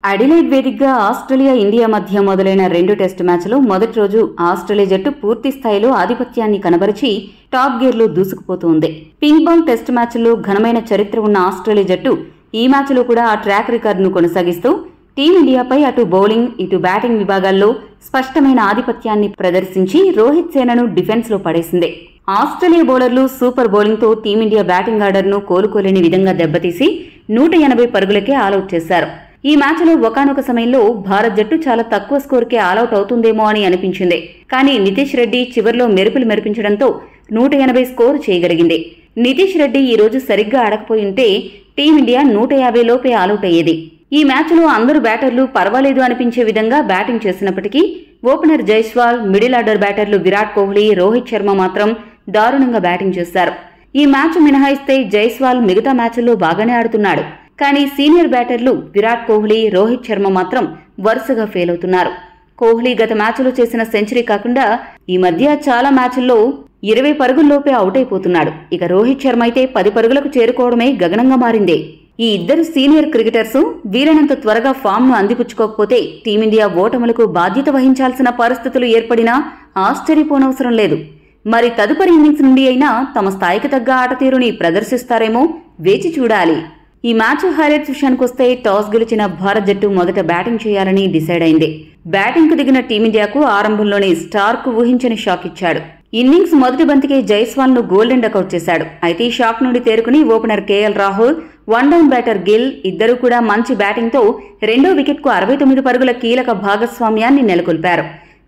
Adelaide వేదికగా Australia India మధ్య మొదలైన 2 టెస్టు మ్యాచ్లు మొదటి రోజు ఆస్ట్రేలియా జట్టు పూర్తి స్థాయిలో ఆధిపత్యాన్ని కనబరిచి టాప్ గేర్లో దూసుకుపోతోంది. పింక్ బాల్ టెస్టు మ్యాచ్ల్లో ఘనమైన చరిత్ర ఉన్న ఆస్ట్రేలియా జట్టు ఈ మ్యాచ్లో కూడా ఆ ట్రాక్ రికార్డును కొనసాగిస్తూ టీమిండియాపై అటు బౌలింగ్ ఇటు బ్యాటింగ్ విభాగాల్లో స్పష్టమైన ఆధిపత్యాన్ని ప్రదర్శించి రోహిత్ సేనను డిఫెన్స్లో పడేసింది. ఆస్ట్రేలియా బౌలర్లు సూపర్ బౌలింగ్తో టీమిండియా బ్యాటింగ్ ఆర్డర్ను కోలుకోలేని విధంగా దెబ్బతీసి 180 పరుగులకే ఆలౌట్ చేశారు. ఈ మ్యాచ్లో ఒకానొక సమయంలో భారత్ జట్టు చాలా తక్కువ స్కోర్కే ఆలౌట్ అవుతుందేమో అని అనిపించింది. కానీ నితీష్ రెడ్డి చివర్లో మెరుపులు మెరిపించడంతో 180 స్కోరు చేయగలిగింది. నితీష్ రెడ్డి ఈ రోజు సరిగ్గా ఆడకపోయింటే టీమిండియా 150 లోపే ఆలౌట్ అయ్యేది. ఈ మ్యాచ్లో అందరూ బ్యాటర్లు పర్వాలేదు అనిపించే విధంగా బ్యాటింగ్ చేసినప్పటికీ ఓపెనర్ జైస్వాల్, మిడిల్ ఆర్డర్ బ్యాటర్లు విరాట్ కోహ్లీ, రోహిత్ శర్మ మాత్రం దారుణంగా బ్యాటింగ్ చేశారు. ఈ మ్యాచ్ మినహాయిస్తే జైస్వాల్ మిగతా మ్యాచ్ల్లో బాగానే ఆడుతున్నాడు. కానీ సీనియర్ బ్యాటర్లు విరాట్ కోహ్లీ, రోహిత్ శర్మ మాత్రం వరుసగా ఫెయిల్ అవుతున్నారు. కోహ్లీ గత మ్యాచ్లో చేసిన సెంచరీ కాకుండా ఈ మధ్య చాలా మ్యాచ్ల్లో 20 పరుగుల్లోపే అవుట్ అయిపోతున్నాడు. ఇక రోహిత్ శర్మ అయితే 10 పరుగులకు చేరుకోవడమే గగనంగా మారింది. ఈ ఇద్దరు సీనియర్ క్రికెటర్స్ వీలైనంత త్వరగా ఫామ్ను అందిపుచ్చుకోకపోతే టీమిండియా ఓటములకు బాధ్యత వహించాల్సిన పరిస్థితులు ఏర్పడినా ఆశ్చర్యపోనవసరం లేదు. మరి తదుపరి ఇన్నింగ్స్ నుండి అయినా తమ స్థాయికి తగ్గ ఆటతీరుని ప్రదర్శిస్తారేమో వేచి చూడాలి. ఈ మ్యాచ్ హైలైట్స్ విషయానికొస్తే టాస్ గెలిచిన భారత్ జట్టు మొదట బ్యాటింగ్ చేయాలని డిసైడ్ అయింది. బ్యాటింగ్ కు దిగిన టీమిండియాకు ఆరంభంలోనే స్టార్క్ ఊహించని షాక్ ఇచ్చాడు. ఇన్నింగ్స్ మొదటి బంతికే జైస్వాల్ ను గోల్డెన్ డకౌట్ చేశాడు. అయితే ఈ షాక్ నుండి తేరుకుని opener KL Rahul, one down batter Gill ఇద్దరూ కూడా మంచి బ్యాటింగ్ తో రెండో వికెట్ కు 69 పరుగుల కీలక భాగస్వామ్యాన్ని నెలకొల్పారు.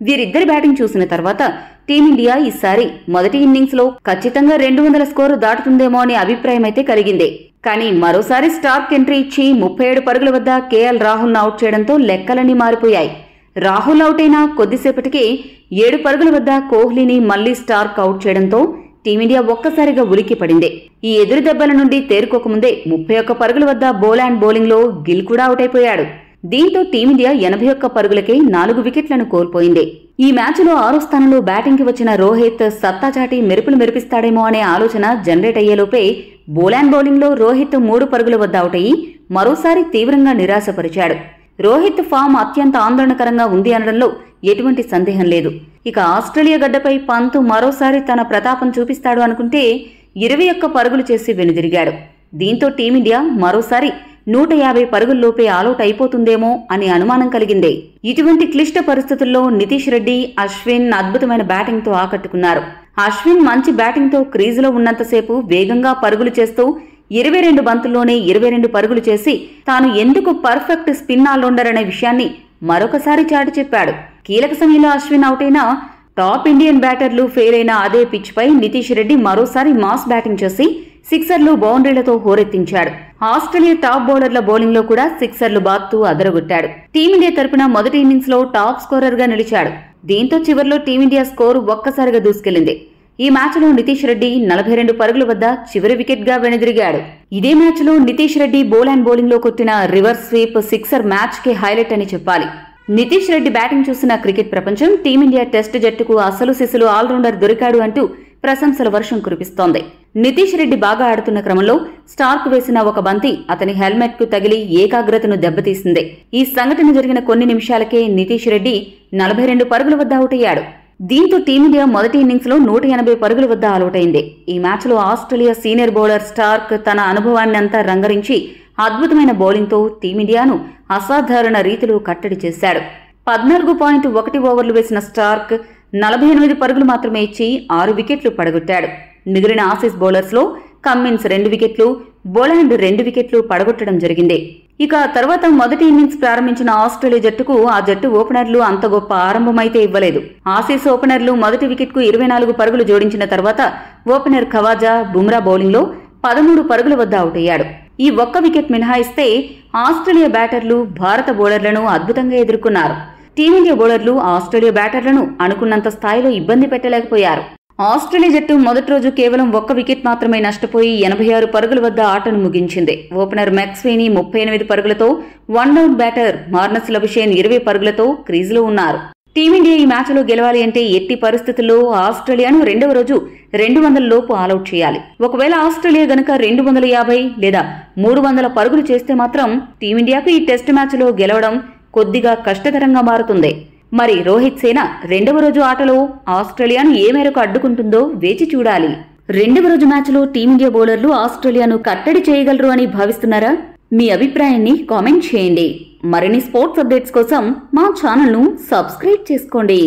వీరిద్దరి బ్యాటింగ్ చూసిన తర్వాత టీమిండియా ఈసారి మొదటి ఇన్నింగ్స్ లో ఖచ్చితంగా 200 స్కోరు దాటుతుందేమో అనే అభిప్రాయం అయితే కలిగింది. కానీ మరోసారి స్టార్క్ ఎంట్రీ ఇచ్చి 37 పరుగుల వద్ద కేఎల్ రాహుల్ అవుట్ చేయడంతో లెక్కలన్నీ మారిపోయాయి. రాహుల్ అవుట్ అయిన కొద్దిసేపటికే 7 పరుగుల వద్ద కోహ్లీని మళ్లీ స్టార్క్ అవుట్ చేయడంతో టీమిండియా ఒక్కసారిగా ఉలిక్కి పడింది. ఈ ఎదురు దెబ్బల నుండి తేరుకోకముందే 31 పరుగుల వద్ద బౌలాండ్ బౌలింగ్ లో గిల్ కూడా అవుట్ అయిపోయాడు. దీంతో టీమిండియా 81 పరుగులకే 4 వికెట్లను కోల్పోయింది. ఈ మ్యాచ్లో 6వ స్థానంలో బ్యాటింగ్ కి వచ్చిన రోహిత్ సత్తా చాటి మెరుపులు మెరిపిస్తాడేమో అనే ఆలోచన జనరేట్ అయ్యేలోపే బౌలాండ్ బౌలింగ్ లో రోహిత్ 3 పరుగుల వద్ద అవుట్ అయ్యి మరోసారి తీవ్రంగా నిరాశపరిచాడు. రోహిత్ ఫామ్ అత్యంత ఆందోళనకరంగా ఉంది అనడంలో ఎటువంటి సందేహం లేదు. ఇక ఆస్ట్రేలియా గడ్డపై పంత్ మరోసారి తన ప్రతాపం చూపిస్తాడు అనుకుంటే 21 పరుగులు చేసి వెనుదిరిగాడు. దీంతో టీమిండియా మరోసారి 150 పరుగుల్లోపే ఆలౌట్ అయిపోతుందేమో అని అనుమానం కలిగింది. ఇటువంటి క్లిష్ట పరిస్థితుల్లో నితీష్ రెడ్డి, అశ్విన్ అద్భుతమైన బ్యాటింగ్ తో ఆకట్టుకున్నారు. అశ్విన్ మంచి బ్యాటింగ్ తో క్రీజులో ఉన్నంతసేపు వేగంగా పరుగులు చేస్తూ 22 బంతుల్లోనే 22 పరుగులు చేసి తాను ఎందుకు పర్ఫెక్ట్ స్పిన్ ఆల్రౌండర్ అనే విషయాన్ని మరొకసారి చాటి చెప్పాడు. కీలక సమయంలో అశ్విన్ అవుట్ అయినా టాప్ ఇండియన్ బ్యాటర్లు ఫెయిల్ అయిన అదే పిచ్ పై నితీష్ రెడ్డి మరోసారి మాస్ బ్యాటింగ్ చేసి సిక్సర్లు, బౌండరీలతో హోరెత్తించాడు. ఆస్ట్రేలియా టాప్ బౌలర్ల బౌలింగ్ లో కూడా సిక్సర్లు బాత్తూ అదరగొట్టాడు. టీమిండియా తరపున మొదటి ఇన్నింగ్స్ లో టాప్ స్కోరర్ గా నిలిచాడు. దీంతో చివర్లో టీమిండియా స్కోరు ఒక్కసారిగా దూసుకెళ్లింది. ఈ మ్యాచ్లో నితీష్ రెడ్డి 42 పరుగుల వద్ద చివరి వికెట్ గా వెనుదిరిగాడు. ఇదే మ్యాచ్లో నితీష్ రెడ్డి బౌలాండ్ బౌలింగ్ లో కొట్టిన రివర్స్ స్వీప్ సిక్సర్ మ్యాచ్ కి హైలైట్ అని చెప్పాలి. నితీష్ రెడ్డి బ్యాటింగ్ చూసిన క్రికెట్ ప్రపంచం టీమిండియా టెస్ట్ జట్టుకు అసలు సిసలు ఆల్రౌండర్ దొరికాడు అంటూ ప్రశంసల వర్షం కురిపిస్తోంది. నితీష్ రెడ్డి బాగా ఆడుతున్న క్రమంలో స్టార్క్ వేసిన ఒక బంతి అతని హెల్మెట్ కు తగిలి ఏకాగ్రతను దెబ్బతీసింది. ఈ సంఘటన జరిగిన కొన్ని నిమిషాలకే నితీష్ రెడ్డి 42 పరుగుల వద్ద అవుట్ అయ్యాడు. దీంతో టీమిండియా మొదటి ఇన్నింగ్స్ లో 180 పరుగుల వద్ద ఆలౌట్ అయింది. ఈ మ్యాచ్ లో ఆస్ట్రేలియా సీనియర్ బౌలర్ స్టార్క్ తన అనుభవాన్ని అంతా రంగరించి అద్భుతమైన బౌలింగ్ తో టీమిండియాను అసాధారణ రీతిలో కట్టడి చేశాడు. 14.1 ఓవర్లు వేసిన స్టార్క్ 48 పరుగులు మాత్రమే ఇచ్చి 6 వికెట్లు పడగొట్టాడు. మిగిలిన ఆసీస్ బౌలర్స్ లో కమ్మిన్స్ 2 వికెట్లు, బౌలాండ్ 2 వికెట్లు పడగొట్టడం జరిగింది. ఇక తర్వాత మొదటి ఇన్నింగ్స్ ప్రారంభించిన ఆస్ట్రేలియా జట్టుకు ఆ జట్టు ఓపెనర్లు అంత గొప్ప ఆరంభమైతే ఇవ్వలేదు. ఆసీస్ ఓపెనర్లు మొదటి వికెట్ కు 24 పరుగులు జోడించిన తర్వాత ఓపెనర్ ఖవాజా, బుమ్రా బౌలింగ్ లో 13 పరుగుల వద్ద అవుట్ అయ్యాడు. ఈ ఒక్క వికెట్ మినహాయిస్తే ఆస్ట్రేలియా బ్యాటర్లు భారత బౌలర్లను అద్భుతంగా ఎదుర్కొన్నారు. టీమిండియా బౌలర్లు ఆస్ట్రేలియా బ్యాటర్లను అనుకున్నంత స్థాయిలో ఇబ్బంది పెట్టలేకపోయారు. ఆస్ట్రేలియా జట్టు మొదటి రోజు కేవలం 1 వికెట్ మాత్రమే నష్టపోయి 86 పరుగుల వద్ద ఆటను ముగించింది. ఓపెనర్ మెక్స్వీనీ 38 పరుగులతో, one down batter Marnus Labuschagne 20 పరుగులతో క్రీజులో ఉన్నారు. టీమిండియా ఈ మ్యాచ్లో గెలవాలి అంటే ఎట్టి పరిస్థితుల్లో ఆస్ట్రేలియాను రెండవ రోజు 200 లోపు ఆలౌట్ చేయాలి. ఒకవేళ ఆస్ట్రేలియా గనక 250 లేదా 300 పరుగులు చేస్తే మాత్రం టీమిండియాకు ఈ టెస్ట్ మ్యాచ్లో గెలవడం కొద్దిగా కష్టతరంగా మారుతుంది. మరి రోహిత్ సేన రెండవ రోజు ఆటలో ఆస్ట్రేలియాను ఏ మేరకు అడ్డుకుంటుందో వేచి చూడాలి. రెండవ రోజు మ్యాచ్లో టీమిండియా బౌలర్లు ఆస్ట్రేలియాను కట్టడి చేయగలరు అని భావిస్తున్నారా? మీ అభిప్రాయాన్ని కామెంట్ చేయండి. మరిన్ని స్పోర్ట్స్ అప్డేట్స్ కోసం మా ఛానల్ను సబ్స్క్రైబ్ చేసుకోండి.